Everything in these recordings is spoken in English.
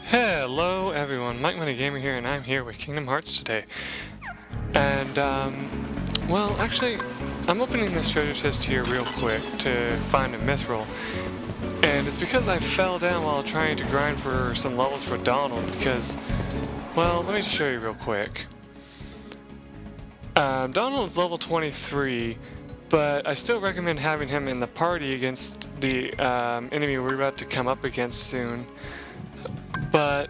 Hello everyone, MikeMoneyGMR here, and I'm here with Kingdom Hearts today. And, well, actually, I'm opening this treasure chest here real quick to find a mithril. And it's because I fell down while trying to grind for some levels for Donald, because, well, let me just show you real quick. Donald's level 23, but I still recommend having him in the party against the enemy we're about to come up against soon. But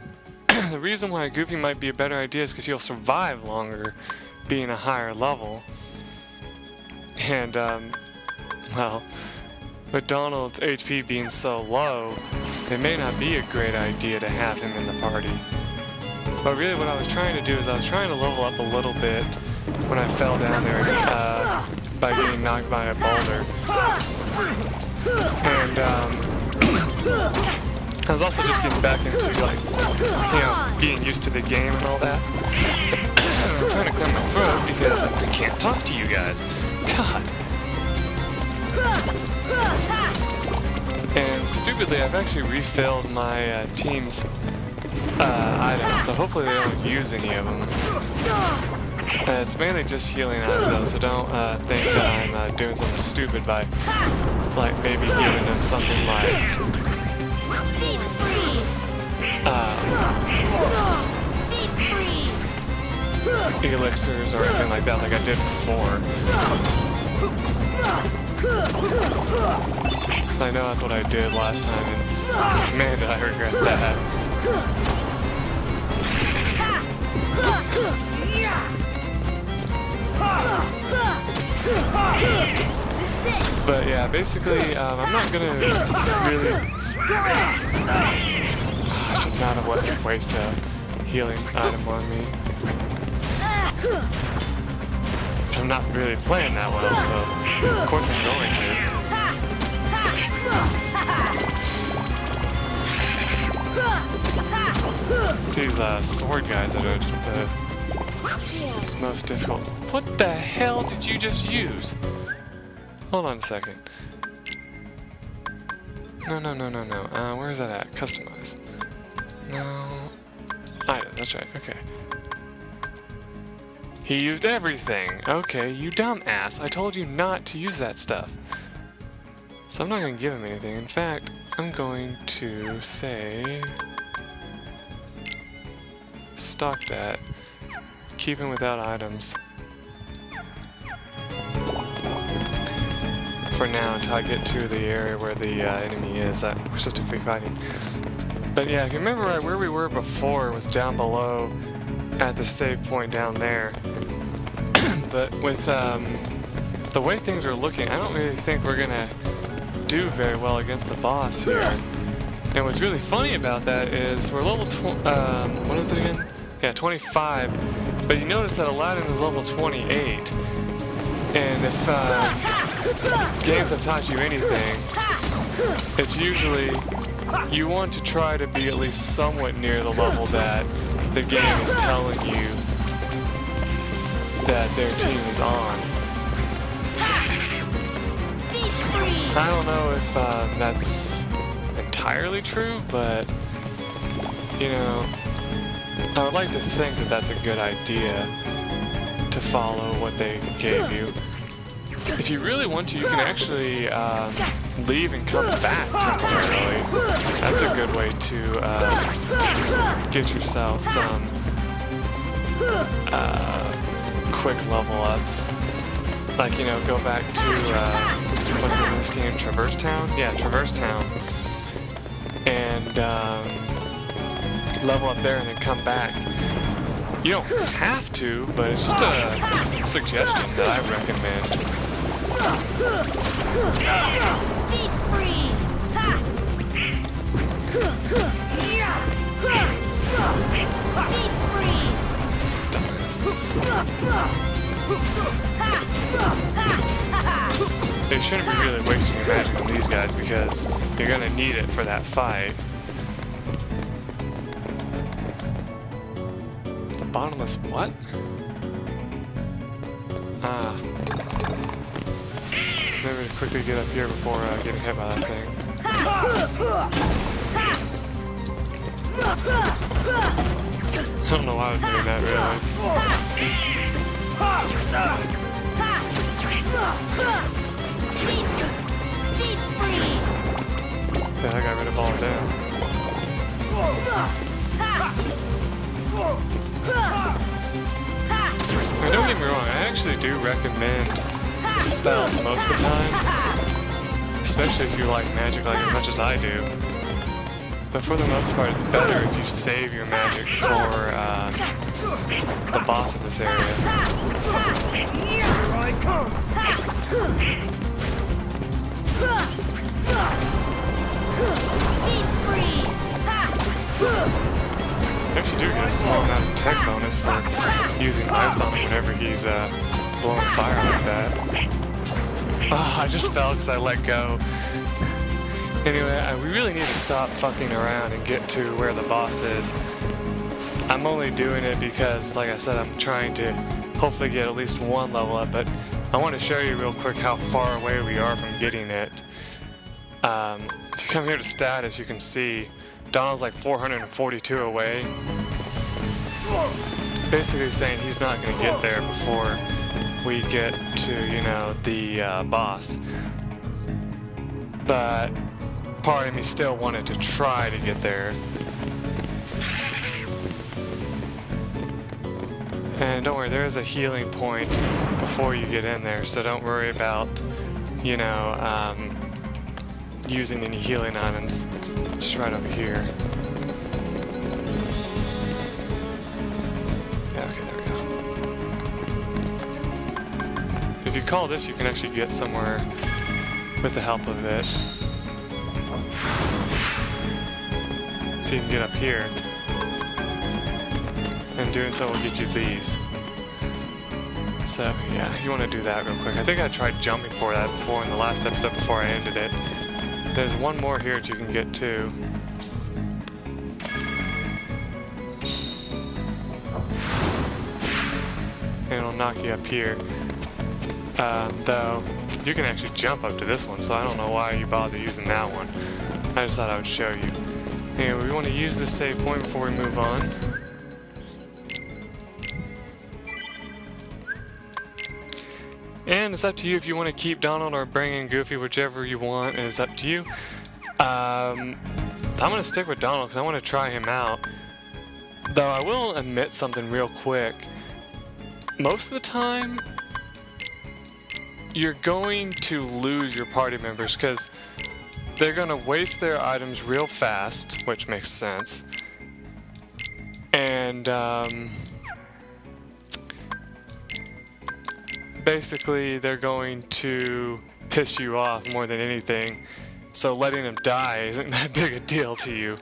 the reason why Goofy might be a better idea is because he'll survive longer being a higher level. And, well, with Donald's HP being so low, it may not be a great idea to have him in the party. But really what I was trying to do is I was trying to level up a little bit when I fell down there by getting knocked by a boulder. And, I was also just getting back into, like, you know, being used to the game and all that. I'm trying to clear my throat because I can't talk to you guys. God. And stupidly, I've actually refilled my team's items, so hopefully they don't use any of them. It's mainly just healing items though, so don't think that I'm doing something stupid by, like, maybe giving them something like elixirs or anything like that, like I did before. I know that's what I did last time, and man, did I regret that. But yeah, basically, I'm not gonna really. I should not have let him waste a healing item on me. I'm not really playing that well, so of course I'm going to. It's these sword guys that are the most difficult. What the hell did you just use? Hold on a second. No. Where is that at? Customize. No. Item, that's right, okay. He used everything. Okay, you dumbass. I told you not to use that stuff. So I'm not going to give him anything. In fact, I'm going to say... stock that. Keep him without items. For now, until I get to the area where the enemy is that we're supposed to be fighting. But yeah, if you remember right where we were before, was down below at the save point down there. But with the way things are looking, I don't really think we're gonna do very well against the boss here. And what's really funny about that is we're level what is it again? Yeah, 25. But you notice that Aladdin is level 28. And if games have taught you anything, it's usually you want to try to be at least somewhat near the level that the game is telling you that their team is on. I don't know if that's entirely true, but you know, I would like to think that that's a good idea to follow what they gave you. If you really want to, you can actually leave and come back temporarily. That's a good way to get yourself some quick level ups. Like, you know, go back to, what's in this game, Traverse Town? Yeah, Traverse Town. And level up there and then come back. You don't have to, but it's just a suggestion that I recommend. You shouldn't be really wasting your magic on these guys because you're gonna need it for that fight. The bottomless what? Maybe to quickly get up here before getting hit by that thing. I don't know why I was doing that, really. Yeah, I got rid of all of them. Now, don't get me wrong, I actually do recommend spells most of the time. Especially if you like magic like as much as I do. But for the most part, it's better if you save your magic for the boss of this area. You actually do get a small amount of tech bonus for using ice on him whenever he's blowing fire like that. Oh, I just fell because I let go. Anyway, we really need to stop fucking around and get to where the boss is. I'm only doing it because, like I said, I'm trying to hopefully get at least one level up, but I want to show you real quick how far away we are from getting it. If you come here to status, you can see Donald's like 442 away. Basically saying he's not going to get there before we get to, you know, the boss. But part of me still wanted to try to get there. And don't worry, there is a healing point before you get in there, so don't worry about, you know, using any healing items. It's right over here. Yeah, okay, there we go. If you call this, you can actually get somewhere with the help of it. So you can get up here. And doing so will get you these. So, yeah, you want to do that real quick. I think I tried jumping for that before in the last episode before I ended it. There's one more here that you can get too. And it'll knock you up here. Though, you can actually jump up to this one, so I don't know why you bother using that one. I just thought I would show you. Anyway, we want to use this save point before we move on. And it's up to you if you want to keep Donald or bring in Goofy, whichever you want. It's up to you. I'm going to stick with Donald because I want to try him out. Though I will admit something real quick. Most of the time, you're going to lose your party members because they're going to waste their items real fast, which makes sense. And basically they're going to piss you off more than anything, so letting them die isn't that big a deal to you.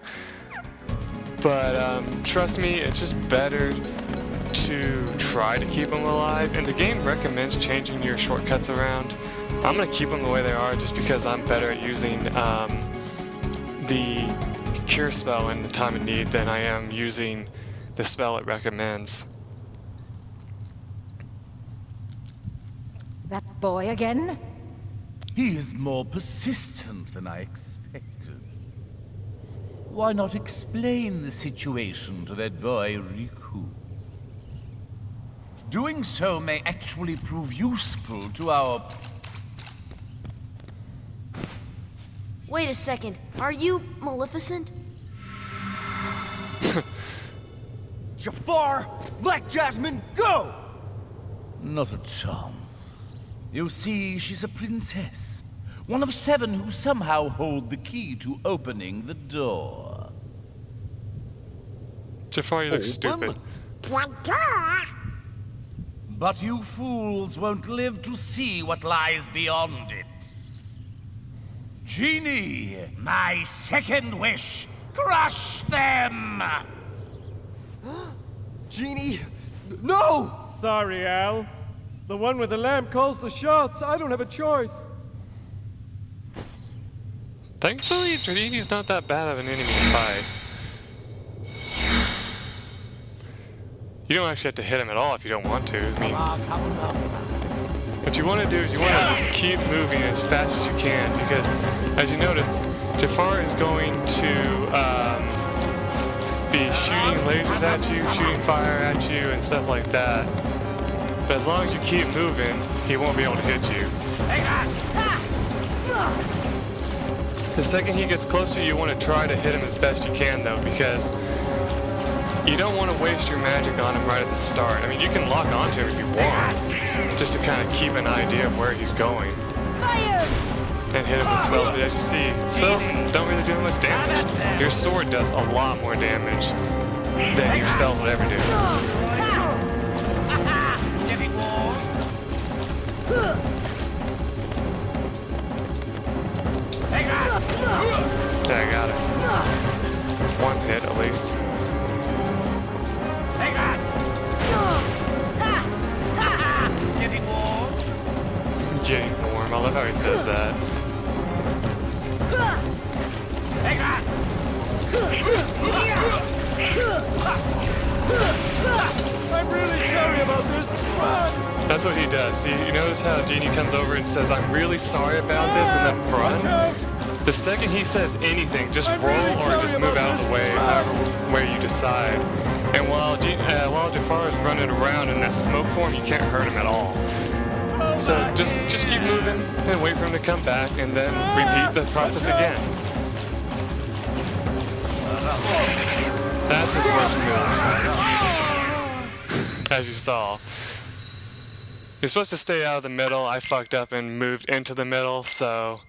But trust me, it's just better to try to keep them alive, and the game recommends changing your shortcuts around. I'm going to keep them the way they are just because I'm better at using the cure spell in the time of need than I am using the spell it recommends. That boy again? He is more persistent than I expected. Why not explain the situation to that boy, Riku? Doing so may actually prove useful to our... Wait a second. Are you Maleficent? Jafar, let Jasmine go! Not a chance. You see, she's a princess. One of 7 who somehow hold the key to opening the door. Jafar, you look stupid. But you fools won't live to see what lies beyond it. Genie, my second wish, crush them! Genie, no! Sorry, Al. The one with the lamp calls the shots. I don't have a choice. Thankfully, Genie's not that bad of an enemy to fight. You don't actually have to hit him at all if you don't want to. I mean, what you want to do is you want to keep moving as fast as you can, because, as you notice, Jafar is going to be shooting lasers at you, shooting fire at you, and stuff like that. But as long as you keep moving, he won't be able to hit you. The second he gets closer, you want to try to hit him as best you can, though, because you don't want to waste your magic on him right at the start. I mean, you can lock onto him if you want, just to kind of keep an idea of where he's going. Fire! And hit him with spells, but as you see, spells don't really do much damage. Your sword does a lot more damage than your spells would ever do. Yeah, I got it. One hit at least. Getting warm. I love how he says that. I'm really sorry about this. Run! That's what he does. See, you notice how Genie comes over and says, "I'm really sorry about this," and then run? The second he says anything, just roll or just move out of the way, however way you decide. And while Jafar is running around in that smoke form, you can't hurt him at all. So just keep moving and wait for him to come back, and then repeat the process again. That's his first move, as you saw. You're supposed to stay out of the middle. I fucked up and moved into the middle, so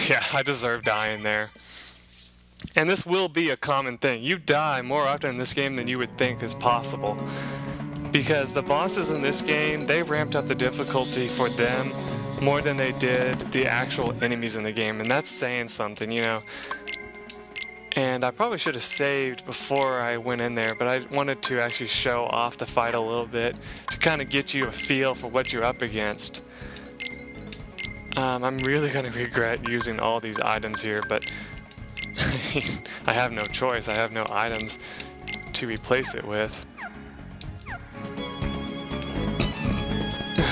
yeah, I deserve dying there. And this will be a common thing. You die more often in this game than you would think is possible. Because the bosses in this game, they ramped up the difficulty for them more than they did the actual enemies in the game. And that's saying something, you know. And I probably should have saved before I went in there, but I wanted to actually show off the fight a little bit to kind of get you a feel for what you're up against. I'm really going to regret using all these items here, but I have no choice. I have no items to replace it with.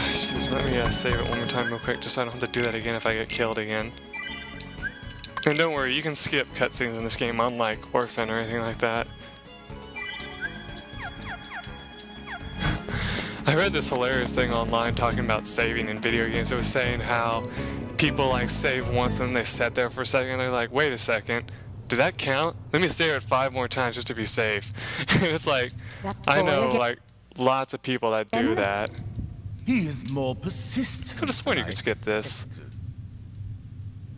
Excuse me, let me save it one more time real quick just so I don't have to do that again if I get killed again. And don't worry, you can skip cutscenes in this game, unlike Orphan or anything like that. I read this hilarious thing online talking about saving in video games. It was saying how people like save once and they sit there for a second and they're like, wait a second, did that count? Let me save it 5 more times just to be safe. And it's like, I know like lots of people that do that. He is more persistent. Could have sworn you could skip this.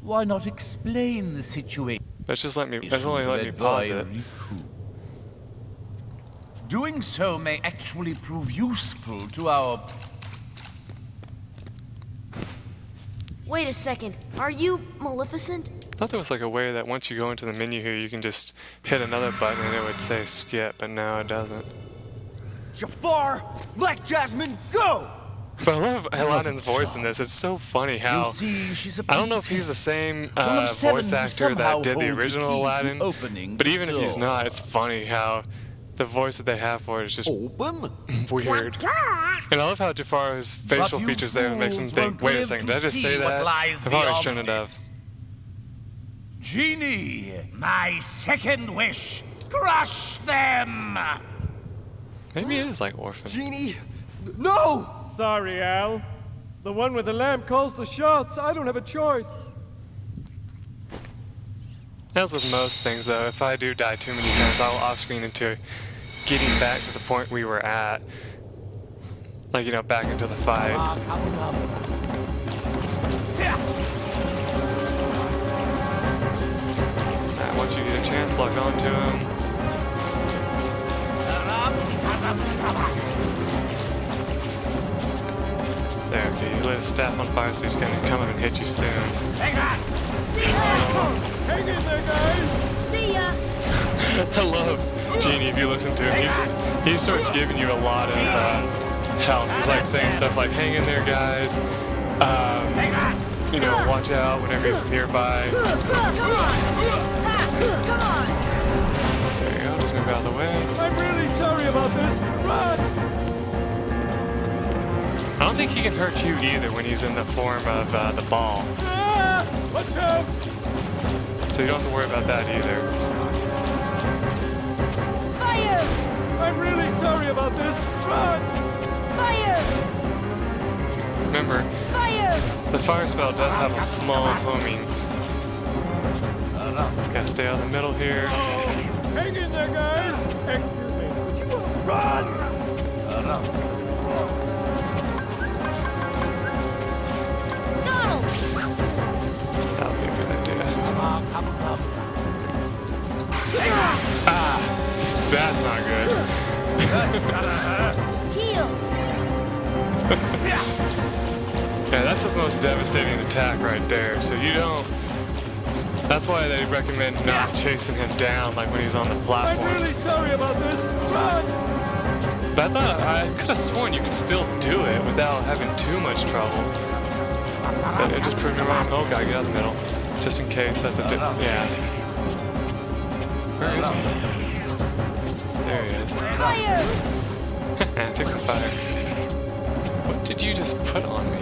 Why not explain the situation? Let's only let me pause it. Doing so may actually prove useful to our... Wait a second. Are you Maleficent? I thought there was like a way that once you go into the menu here, you can just hit another button and it would say skip, but no, it doesn't. Jafar, let Jasmine go! But I love Aladdin's voice in this. It's so funny how... I don't know if he's the same voice actor that did the original Aladdin, but even if he's not, it's funny how the voice that they have for it is just weird. And I love how Jafar's facial features there makes him think, wait a second, did I just say that? I probably shouldn't have. Genie, my second wish, crush them! Maybe it is like Orphan. Genie, no! Sorry, Al. The one with the lamp calls the shots. I don't have a choice. As with most things, though, if I do die too many times, I'll off-screen into getting back to the point we were at. Like, you know, back into the fight. And once you get a chance, lock onto him. There, okay, you lit his staff on fire, so he's gonna come up and hit you soon. Hang in there, guys! See ya! I love Genie. If you listen to him, he starts giving you a lot of help. He's like saying stuff like, hang in there, guys. You know, watch out whenever he's nearby. Come on! Come on! There you go, just move out of the way. I'm really sorry about this. Run! I don't think he can hurt you either when he's in the form of the ball. Ah! Watch out! So you don't have to worry about that either. Fire! I'm really sorry about this. Run! Fire! Remember, Fire! the fire spell does have a small homing. Gotta stay out of the middle here. Hang in there, guys! Excuse me, would you run? Donald! That would be a good idea. That's not good. Heal! Yeah, that's his most devastating attack right there. So you don't. That's why they recommend not chasing him down like when he's on the I'm platform. really sorry about this. Run! But I thought I could have sworn you could still do it without having too much trouble. But it just proved me wrong. Oh god, get out of the middle. Just in case that's a yeah. Where is he? There he is. Fire! Take some fire. What did you just put on me?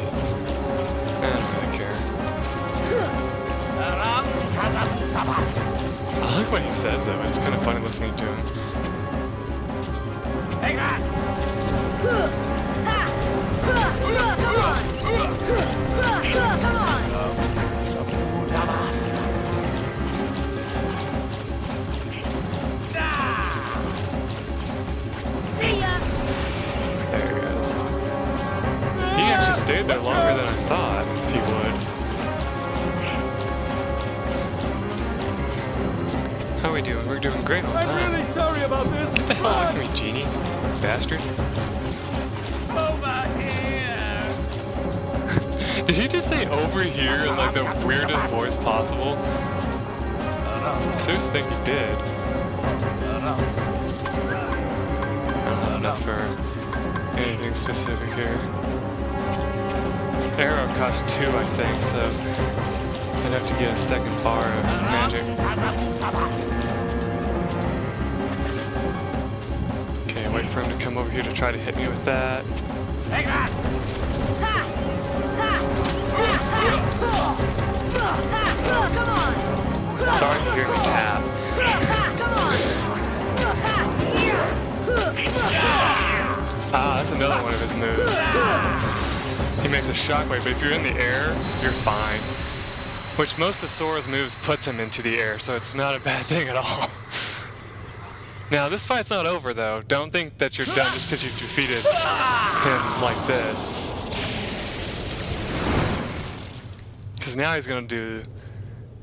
I don't really care. I like what he says though. It's kind of funny listening to him. Hang on! Come on! See ya! There he goes. He actually stayed there longer than I thought he would. How are we doing? We're doing great on I'm time. really sorry about this. Get the hell away from me, genie. Bastard. Over here! Did he just say over here in like the weirdest voice possible? I seriously think he did. I don't have enough for anything specific here. Arrow costs 2, I think, so I'd have to get a second bar of magic. Okay, wait for him to come over here to try to hit me with that. Hang on! Come on! Sorry to hear me tap. Come on! Ah, that's another one of his moves. He makes a shockwave, but if you're in the air, you're fine. Which most of Sora's moves puts him into the air, so it's not a bad thing at all. Now, this fight's not over, though. Don't think that you're done just because you've defeated him like this. Because now he's going to do...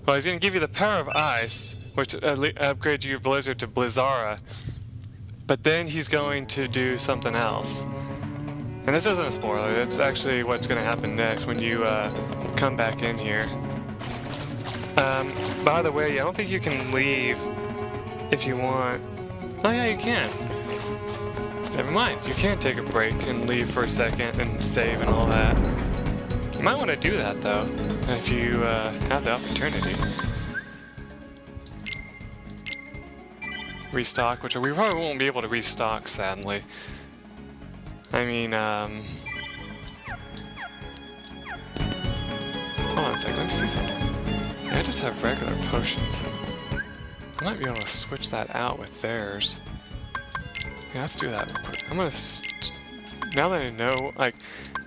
Well, he's going to give you the power of ice, which upgrades your Blizzard to Blizzara. But then he's going to do something else. And this isn't a spoiler, it's actually what's going to happen next when you come back in here. By the way, I don't think you can leave if you want. Oh yeah, you can. Never mind, you can take a break and leave for a second and save and all that. You might want to do that though, if you have the opportunity. Restock, which we probably won't be able to restock, sadly. I mean, hold on a second, let me see something. I just have regular potions. I might be able to switch that out with theirs. Yeah, let's do that real quick. I'm gonna, now that I know, like,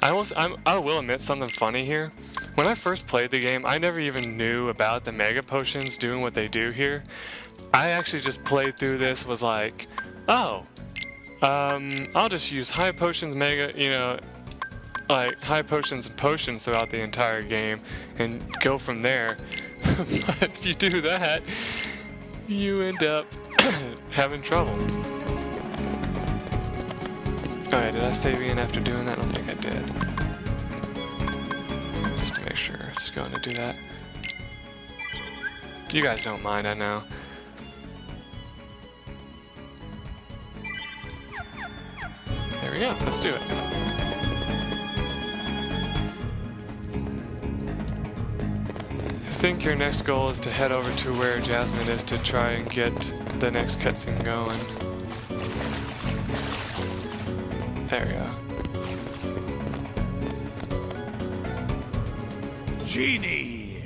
I will admit something funny here. When I first played the game, I never even knew about the Mega Potions doing what they do here. I actually just played through this, was like, oh, I'll just use high potions, mega, you know, like high potions and potions throughout the entire game and go from there. But if you do that, you end up having trouble. Alright, did I save in after doing that? I don't think I did. Just to make sure, it's going to do that. You guys don't mind, I know. There we go, let's do it. I think your next goal is to head over to where Jasmine is to try and get the next cutscene going. There we go. Genie!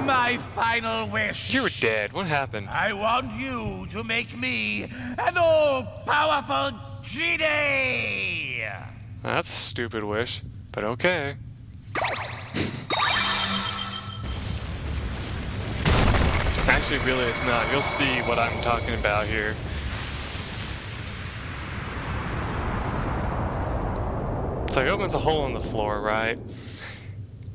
My final wish. You were dead. What happened? I want you to make me an all-powerful genie. That's a stupid wish, but okay. Actually, really, it's not. You'll see what I'm talking about here. So he opens a hole in the floor, right?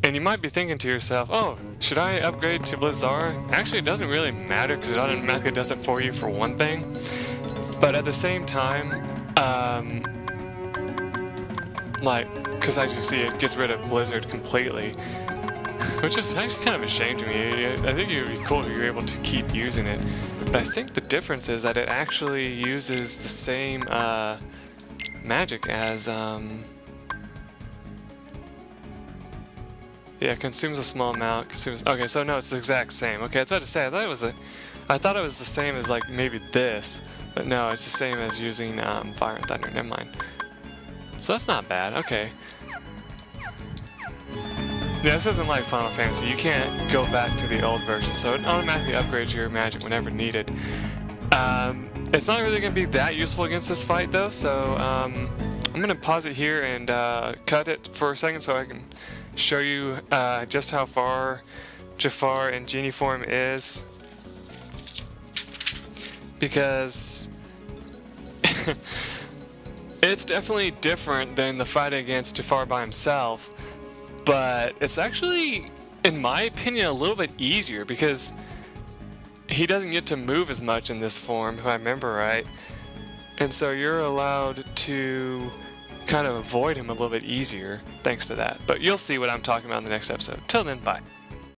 And you might be thinking to yourself, oh, should I upgrade to Blizzard? Actually, it doesn't really matter because it automatically does it for you for one thing. But at the same time, because as you see, it gets rid of Blizzard completely. Which is actually kind of a shame to me. I think it would be cool if you were able to keep using it. But I think the difference is that it actually uses the same magic as... yeah, consumes a small amount. Okay, so no, it's the exact same. Okay, I was about to say, I thought it was the same as like maybe this. But no, it's the same as using Fire and Thunder. Never mind. So that's not bad. Okay. Yeah, this isn't like Final Fantasy. You can't go back to the old version, so it automatically upgrades your magic whenever needed. It's not really going to be that useful against this fight, though, so I'm going to pause it here and cut it for a second so I can show you just how far Jafar in genie form is. Because it's definitely different than the fight against Jafar by himself. But it's actually, in my opinion, a little bit easier because he doesn't get to move as much in this form, if I remember right. And so you're allowed to kind of avoid him a little bit easier thanks to that. But you'll see what I'm talking about in the next episode. Till then, bye.